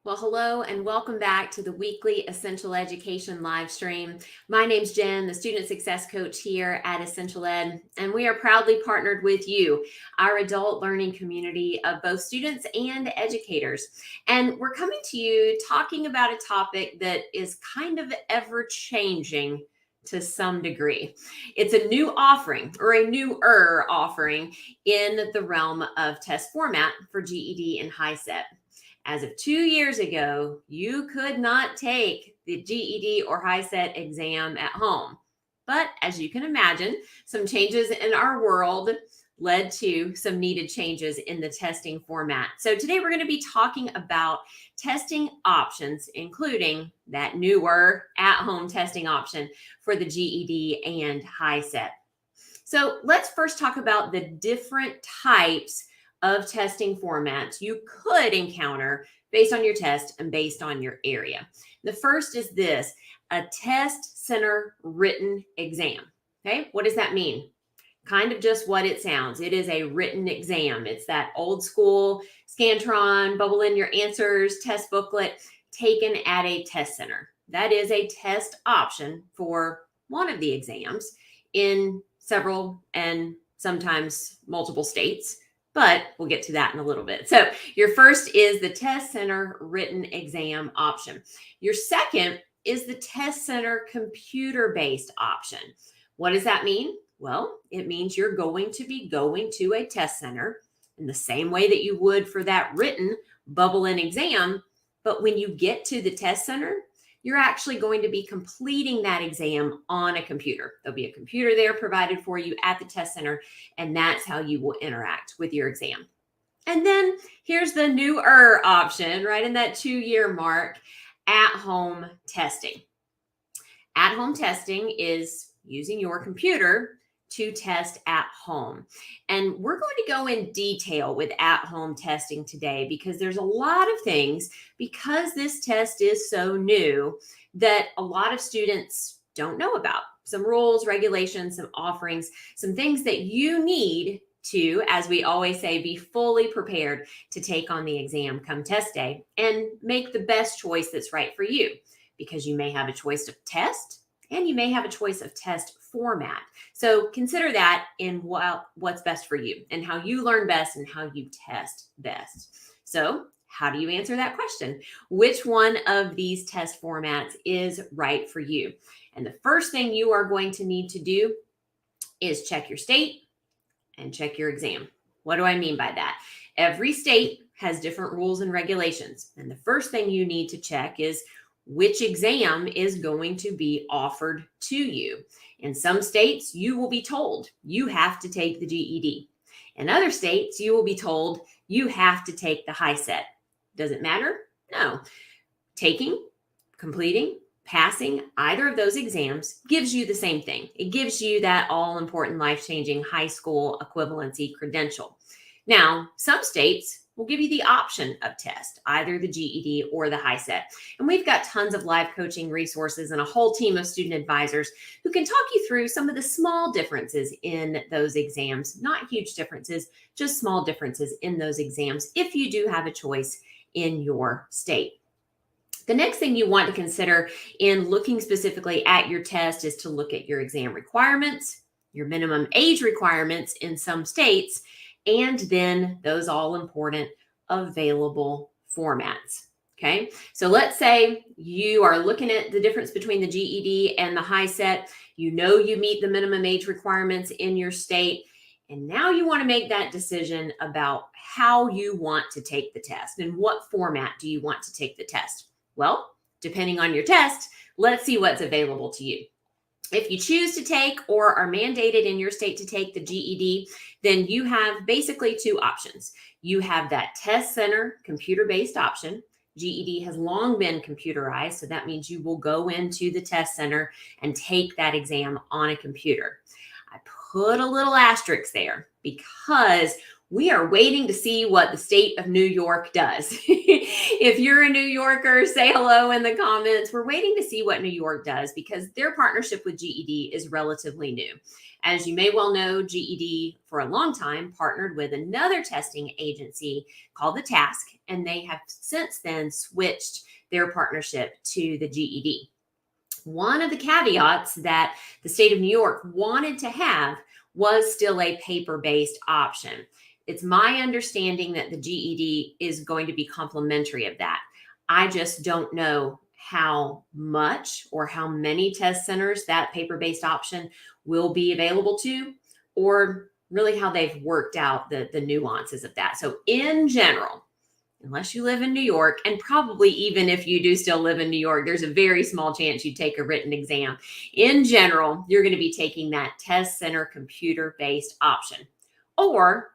Well, hello and welcome back to the weekly Essential Education live stream. My name's Jen, the Student Success Coach here at Essential Ed, and we are proudly partnered with you, our adult learning community of both students and educators. And we're coming to you talking about a topic that is kind of ever changing to some degree. It's a new offering or a newer offering in the realm of test format for GED and HiSET. As of 2 years ago, you could not take the GED or HiSET exam at home. But as you can imagine, some changes in our world led to some needed changes in the testing format. So today we're going to be talking about testing options, including that newer at-home testing option for the GED and HiSET. So let's first talk about the different types of testing formats you could encounter based on your test and based on your area. The first is this, a test center written exam. Okay, what does that mean? Kind of just what it sounds. It is a written exam. It's that old school Scantron, bubble in your answers, test booklet taken at a test center. That is a test option for one of the exams in several and sometimes multiple states, but we'll get to that in a little bit. So your first is the test center written exam option. Your second is the test center computer-based option. What does that mean? Well, it means you're going to be going to a test center in the same way that you would for that written bubble in exam. But when you get to the test center, you're actually going to be completing that exam on a computer. There'll be a computer there provided for you at the test center, and that's how you will interact with your exam. And then here's the newer option, right in that 2-year mark, at-home testing. At-home testing is using your computer to test at home. And we're going to go in detail with at-home testing today because there's a lot of things, because this test is so new, that a lot of students don't know about. Some rules, regulations, some offerings, some things that you need to, as we always say, be fully prepared to take on the exam come test day and make the best choice that's right for you, because you may have a choice of test and you may have a choice of test format. So consider that in what's best for you and how you learn best and how you test best. So how do you answer that question? Which one of these test formats is right for you? And the first thing you are going to need to do is check your state and check your exam. What do I mean by that? Every state has different rules and regulations. And the first thing you need to check is which exam is going to be offered to you. In some states, you will be told you have to take the GED. In other states, you will be told you have to take the HiSET. Does it matter? No. Taking, completing, passing either of those exams gives you the same thing. It gives you that all-important, life-changing high school equivalency credential. Now, some states will give you the option of test, either the GED or the HiSET. And we've got tons of live coaching resources and a whole team of student advisors who can talk you through some of the small differences in those exams, not huge differences, just small differences in those exams if you do have a choice in your state. The next thing you want to consider in looking specifically at your test is to look at your exam requirements, your minimum age requirements in some states, and then those all important available formats. Okay, so let's say you are looking at the difference between the GED and the HiSET. You know you meet the minimum age requirements in your state, and now you want to make that decision about how you want to take the test and what format do you want to take the test. Well, depending on your test, let's see what's available to you. If you choose to take or are mandated in your state to take the GED, then you have basically two options. You have that test center computer-based option. GED has long been computerized, so that means you will go into the test center and take that exam on a computer. I put a little asterisk there because we are waiting to see what the state of New York does. If you're a New Yorker, say hello in the comments. We're waiting to see what New York does because their partnership with GED is relatively new. As you may well know, GED for a long time partnered with another testing agency called the Task, and they have since then switched their partnership to the GED. One of the caveats that the state of New York wanted to have was still a paper-based option. It's my understanding that the GED is going to be complementary of that. I just don't know how much or how many test centers that paper-based option will be available to, or really how they've worked out the nuances of that. So in general, unless you live in New York, and probably even if you do still live in New York, there's a very small chance you take a written exam. In general, you're going to be taking that test center computer-based option or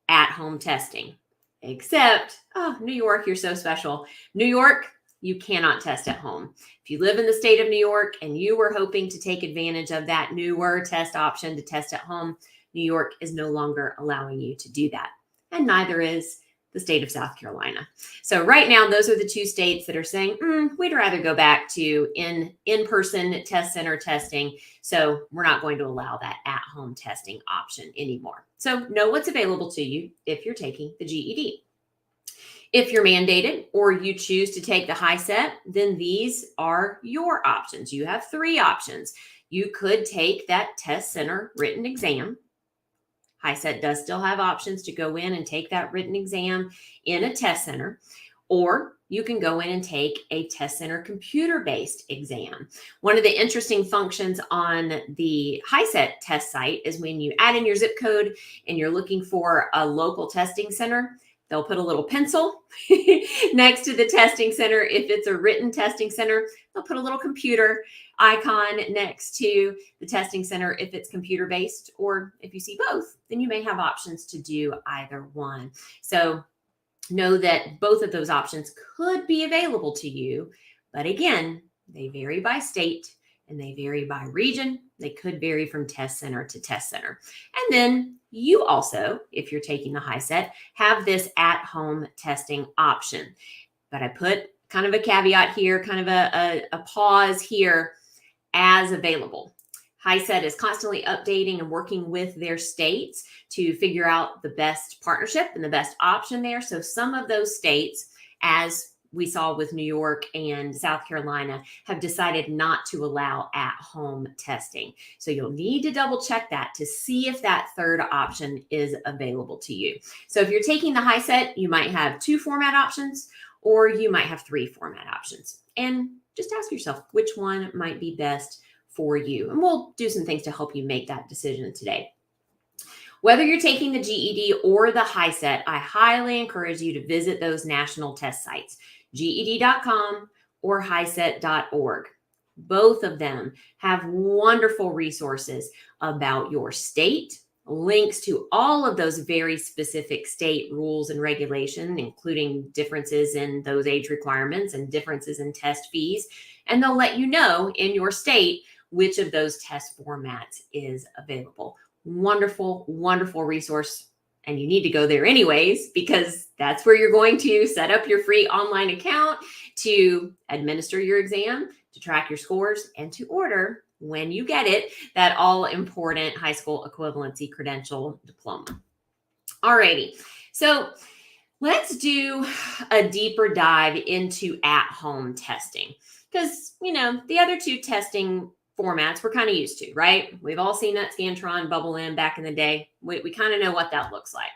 at-home testing. Except, New York, you're so special. New York, you cannot test at home. If you live in the state of New York and you were hoping to take advantage of that newer test option to test at home, New York is no longer allowing you to do that. And neither is the state of South Carolina. So right now, those are the two states that are saying, we'd rather go back to in-person test center testing. So we're not going to allow that at-home testing option anymore. So know what's available to you if you're taking the GED. If you're mandated or you choose to take the HiSET, then these are your options. You have three options. You could take that test center written exam. HiSET does still have options to go in and take that written exam in a test center, or you can go in and take a test center computer-based exam. One of the interesting functions on the HiSET test site is when you add in your zip code and you're looking for a local testing center, they'll put a little pencil next to the testing center. If it's a written testing center, they'll put a little computer icon next to the testing center if it's computer-based, or if you see both, then you may have options to do either one. So know that both of those options could be available to you, but again, they vary by state and they vary by region. They could vary from test center to test center. And then you also, if you're taking the HiSET, have this at-home testing option. But I put kind of a caveat here, kind of a pause here, as available. HiSET is constantly updating and working with their states to figure out the best partnership and the best option there. So some of those states, as we saw with New York and South Carolina, have decided not to allow at-home testing. So you'll need to double check that to see if that third option is available to you. So if you're taking the HiSET, you might have 2 format options, or you might have 3 format options. And just ask yourself which one might be best for you. And we'll do some things to help you make that decision today. Whether you're taking the GED or the HiSET, I highly encourage you to visit those national test sites, GED.com or HiSET.org. Both of them have wonderful resources about your state, links to all of those very specific state rules and regulation, including differences in those age requirements and differences in test fees. And they'll let you know in your state which of those test formats is available. Wonderful, wonderful resource. And you need to go there anyways, because that's where you're going to set up your free online account to administer your exam, to track your scores, and to order, when you get it, that all-important high school equivalency credential diploma. Alrighty, so let's do a deeper dive into at-home testing, because, the other 2 testing formats we're kind of used to, right? We've all seen that Scantron bubble in back in the day. We kind of know what that looks like.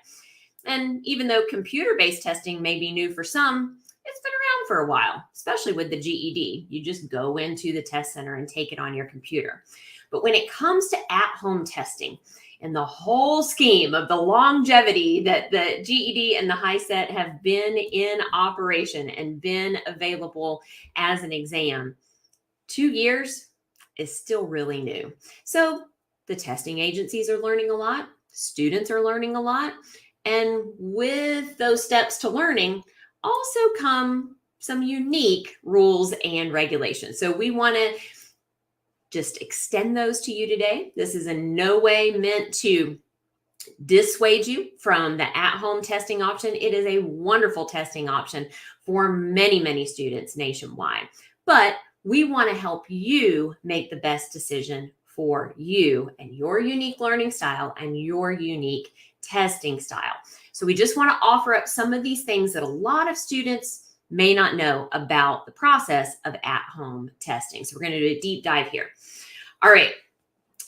And even though computer-based testing may be new for some, it's been around for a while, especially with the GED. You just go into the test center and take it on your computer. But when it comes to at-home testing and the whole scheme of the longevity that the GED and the HiSET have been in operation and been available as an exam, 2 years is still really new. So the testing agencies are learning a lot, students are learning a lot, and with those steps to learning also come some unique rules and regulations. So we want to just extend those to you today. This is in no way meant to dissuade you from the at-home testing option. It is a wonderful testing option for many, many students nationwide. But we want to help you make the best decision for you and your unique learning style and your unique testing style. So we just want to offer up some of these things that a lot of students may not know about the process of at-home testing. So we're going to do a deep dive here. All right.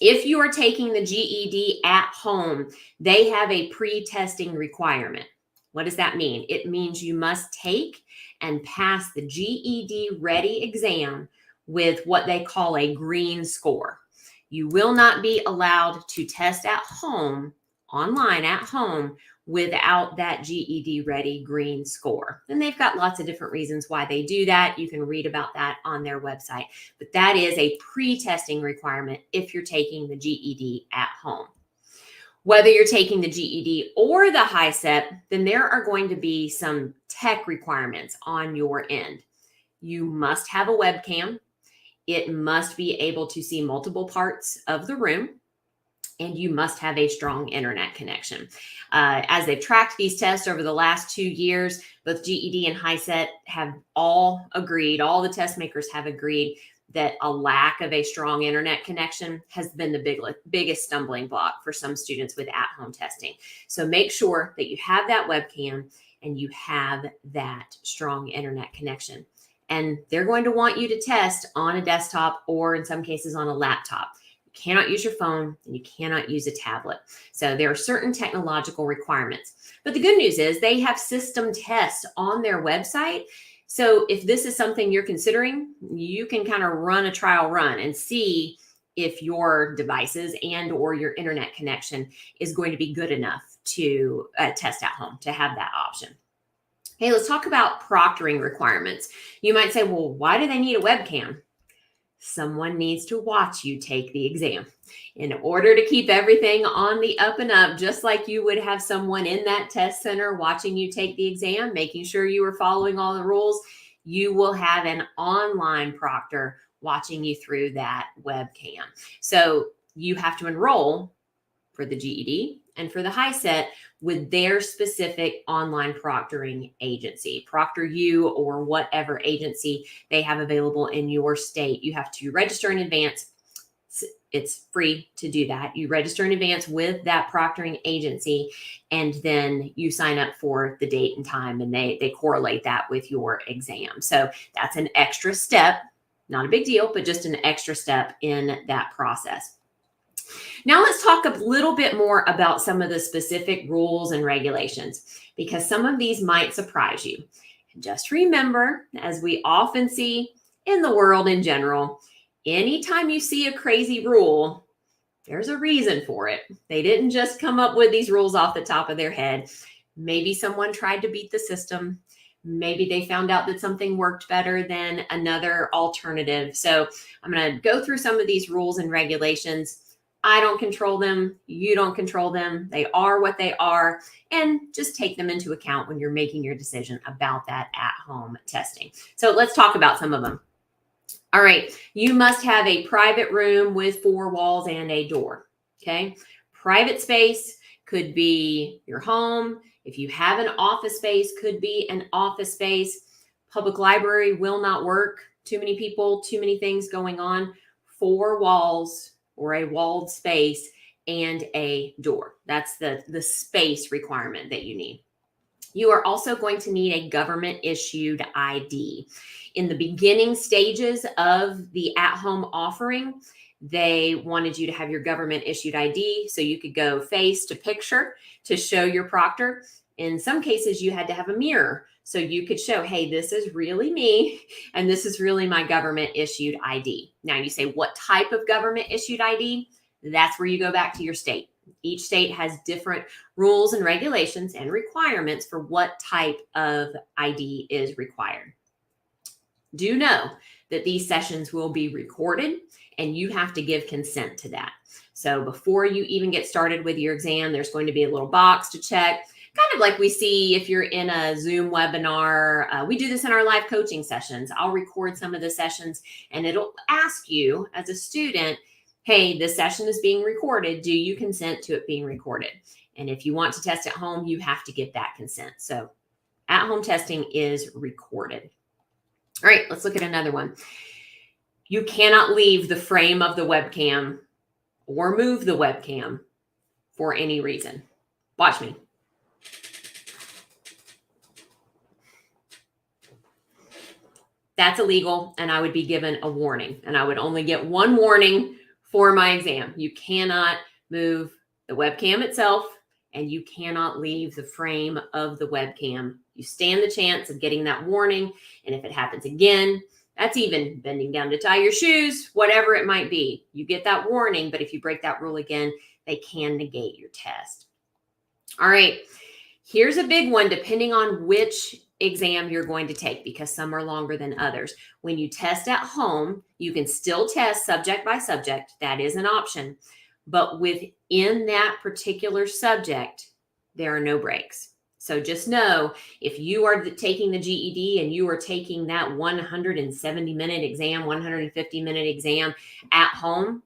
If you are taking the GED at home, they have a pre-testing requirement. What does that mean? It means you must take and pass the GED ready exam with what they call a green score. You will not be allowed to test at home, online at home, without that GED ready green score. And they've got lots of different reasons why they do that. You can read about that on their website. But that is a pre-testing requirement if you're taking the GED at home. Whether you're taking the GED or the HiSET, then there are going to be some tech requirements on your end. You must have a webcam. It must be able to see multiple parts of the room. And you must have a strong internet connection. As they've tracked these tests over the last 2 years, both GED and HiSET have all agreed, all the test makers have agreed that a lack of a strong internet connection has been the biggest stumbling block for some students with at-home testing. So make sure that you have that webcam and you have that strong internet connection. And they're going to want you to test on a desktop or in some cases on a laptop. You cannot use your phone and you cannot use a tablet. So there are certain technological requirements. But the good news is they have system tests on their website. So if this is something you're considering, you can kind of run a trial run and see if your devices and or your internet connection is going to be good enough to test at home, to have that option. Okay, let's talk about proctoring requirements. You might say, well, why do they need a webcam? Someone needs to watch you take the exam. In order to keep everything on the up and up, just like you would have someone in that test center watching you take the exam, making sure you are following all the rules, you will have an online proctor watching you through that webcam. So you have to enroll for the GED and for the HiSET with their specific online proctoring agency, ProctorU or whatever agency they have available in your state. You have to register in advance. It's free to do that. You register in advance with that proctoring agency, and then you sign up for the date and time, and they correlate that with your exam. So that's an extra step, not a big deal, but just an extra step in that process. Now let's talk a little bit more about some of the specific rules and regulations, because some of these might surprise you. And just remember, as we often see in the world in general, anytime you see a crazy rule, there's a reason for it. They didn't just come up with these rules off the top of their head. Maybe someone tried to beat the system. Maybe they found out that something worked better than another alternative. So I'm going to go through some of these rules and regulations. I don't control them. You don't control them. They are what they are. And just take them into account when you're making your decision about that at-home testing. So let's talk about some of them. All right. You must have a private room with 4 walls and a door. Okay. Private space could be your home. If you have an office space, could be an office space. Public library will not work. Too many people, too many things going on. 4 walls or a walled space and a door. That's the space requirement that you need. You are also going to need a government issued ID. In the beginning stages of the at-home offering, they wanted you to have your government issued ID so you could go face to picture to show your proctor. In some cases, you had to have a mirror so you could show, hey, this is really me and this is really my government issued ID. Now you say, what type of government issued ID? That's where you go back to your state. Each state has different rules and regulations and requirements for what type of ID is required. Do know that these sessions will be recorded and you have to give consent to that. So before you even get started with your exam, there's going to be a little box to check, kind of like we see if you're in a Zoom webinar. We do this in our live coaching sessions. I'll record some of the sessions and it'll ask you as a student, hey, this session is being recorded. Do you consent to it being recorded? And if you want to test at home, you have to get that consent. So at-home testing is recorded. All right, let's look at another one. You cannot leave the frame of the webcam or move the webcam for any reason. Watch me. That's illegal, and I would be given a warning, and I would only get one warning for my exam. You cannot move the webcam itself, and you cannot leave the frame of the webcam. You stand the chance of getting that warning, and if it happens again, that's even bending down to tie your shoes, whatever it might be. You get that warning, but if you break that rule again, they can negate your test. All right, here's a big one depending on which exam you're going to take, because some are longer than others. When you test at home, you can still test subject by subject. That is an option. But within that particular subject, there are no breaks. So just know, if you are taking the GED and you are taking that 170-minute exam, 150-minute exam at home,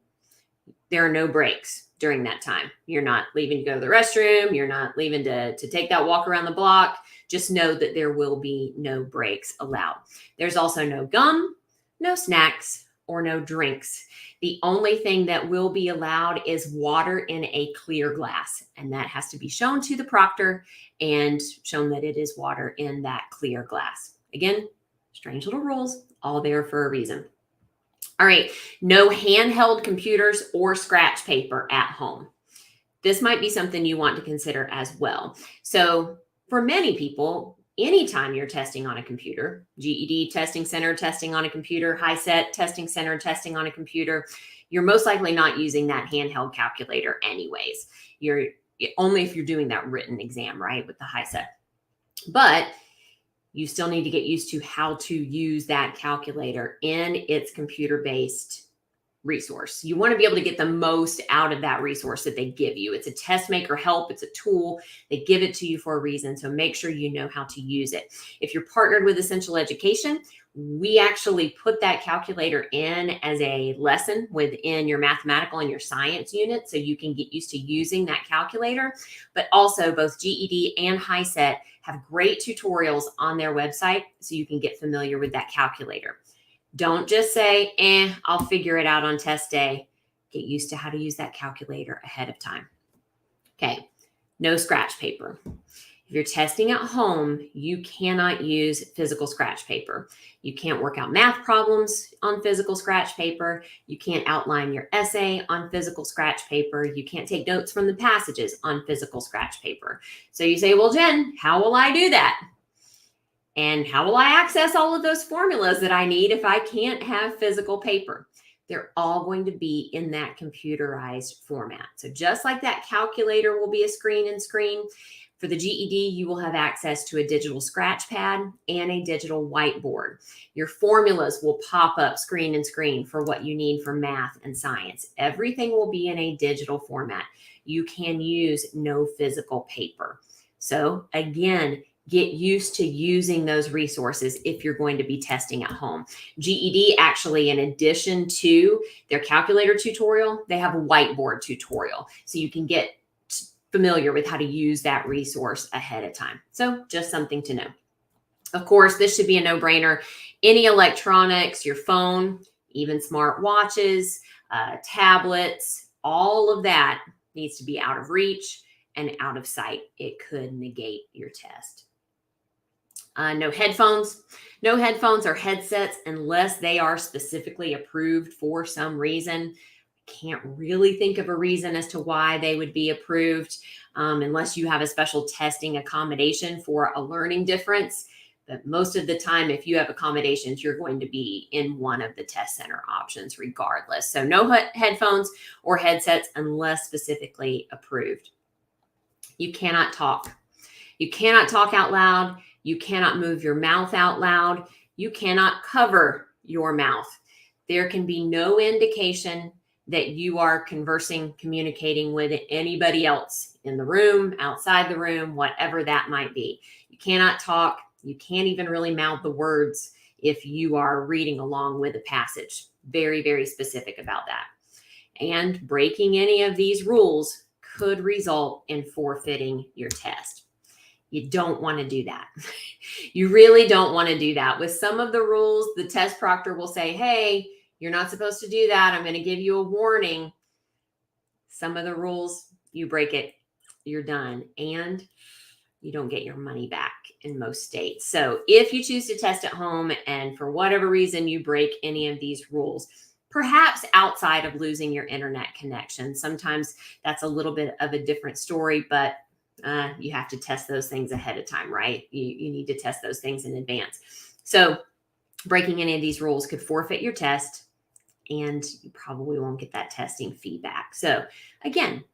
there are no breaks during that time. You're not leaving to go to the restroom. You're not leaving to take that walk around the block. Just know that there will be no breaks allowed. There's also no gum, no snacks, or no drinks. The only thing that will be allowed is water in a clear glass, and that has to be shown to the proctor and shown that it is water in that clear glass. Again, strange little rules, all there for a reason. All right, no handheld computers or scratch paper at home. This might be something you want to consider as well. So for many people, anytime you're testing on a computer, GED testing center testing on a computer, HiSET testing center testing on a computer, you're most likely not using that handheld calculator anyways. You're only if you're doing that written exam, right, with the HiSET. But you still need to get used to how to use that calculator in its computer-based resource. You want to be able to get the most out of that resource that they give you. It's a test maker help. It's a tool. They give it to you for a reason. So make sure you know how to use it. If you're partnered with Essential Education, we actually put that calculator in as a lesson within your mathematical and your science unit, so you can get used to using that calculator. But also both GED and HiSET have great tutorials on their website, so you can get familiar with that calculator. Don't just say, I'll figure it out on test day. Get used to how to use that calculator ahead of time. Okay, no scratch paper. If you're testing at home, you cannot use physical scratch paper. You can't work out math problems on physical scratch paper. You can't outline your essay on physical scratch paper. You can't take notes from the passages on physical scratch paper. So you say, well, Jen, how will I do that? And how will I access all of those formulas that I need if I can't have physical paper? They're all going to be in that computerized format. So just like that calculator will be a screen and screen, for the GED, you will have access to a digital scratch pad and a digital whiteboard. Your formulas will pop up screen and screen for what you need for math and science. Everything will be in a digital format. You can use no physical paper. So again, get used to using those resources if you're going to be testing at home. GED actually, in addition to their calculator tutorial, they have a whiteboard tutorial. So you can get familiar with how to use that resource ahead of time. So just something to know. Of course, this should be a no-brainer. Any electronics, your phone, even smart watches, tablets, all of that needs to be out of reach and out of sight. It could negate your test. No headphones. No headphones or headsets unless they are specifically approved for some reason. Can't really think of a reason as to why they would be approved unless you have a special testing accommodation for a learning difference. But most of the time, if you have accommodations, you're going to be in one of the test center options regardless. So no headphones or headsets unless specifically approved. You cannot talk. You cannot talk out loud. You cannot move your mouth out loud. You cannot cover your mouth. There can be no indication that you are conversing, communicating with anybody else in the room, outside the room, whatever that might be. You cannot talk. You can't even really mouth the words if you are reading along with a passage. Very, very specific about that. And breaking any of these rules could result in forfeiting your test. You don't want to do that. You really don't want to do that. With some of the rules, the test proctor will say, hey, you're not supposed to do that. I'm going to give you a warning. Some of the rules, you break it, you're done. And you don't get your money back in most states. So if you choose to test at home and for whatever reason you break any of these rules, perhaps outside of losing your internet connection, sometimes that's a little bit of a different story, but you have to test those things ahead of time, right? You need to test those things in advance. So breaking any of these rules could forfeit your test, and you probably won't get that testing feedback. So again,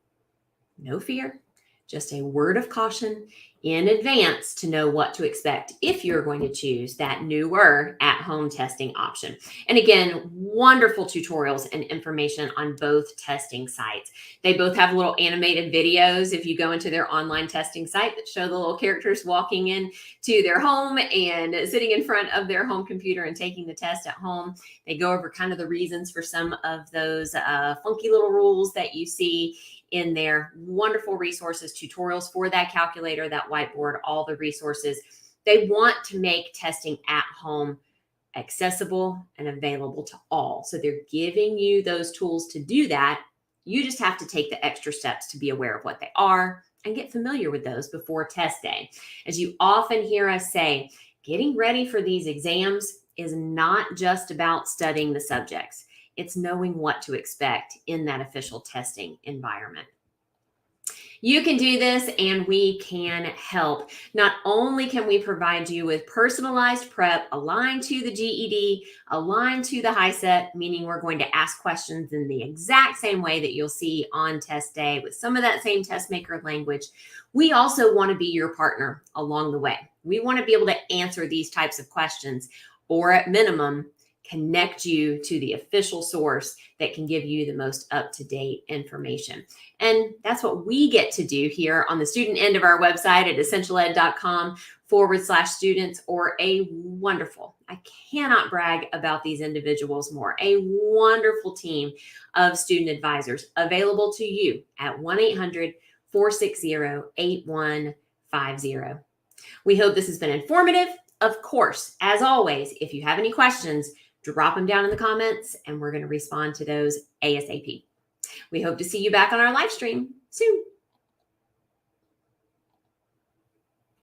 no fear, just a word of caution in advance to know what to expect if you're going to choose that newer at-home testing option. And again, wonderful tutorials and information on both testing sites. They both have little animated videos if you go into their online testing site that show the little characters walking in to their home and sitting in front of their home computer and taking the test at home. They go over kind of the reasons for some of those funky little rules that you see in their wonderful resources, tutorials for that calculator, that whiteboard, all the resources. They want to make testing at home accessible and available to all. So they're giving you those tools to do that. You just have to take the extra steps to be aware of what they are and get familiar with those before test day. As you often hear us say, getting ready for these exams is not just about studying the subjects. It's knowing what to expect in that official testing environment. You can do this, and we can help. Not only can we provide you with personalized prep aligned to the GED, aligned to the HiSET, meaning we're going to ask questions in the exact same way that you'll see on test day with some of that same test maker language. We also want to be your partner along the way. We want to be able to answer these types of questions, or at minimum, connect you to the official source that can give you the most up-to-date information. And that's what we get to do here on the student end of our website at essentialed.com/students, or a wonderful, I cannot brag about these individuals more, a wonderful team of student advisors available to you at 1-800-460-8150. We hope this has been informative. Of course, as always, if you have any questions, drop them down in the comments and we're going to respond to those ASAP. We hope to see you back on our live stream soon.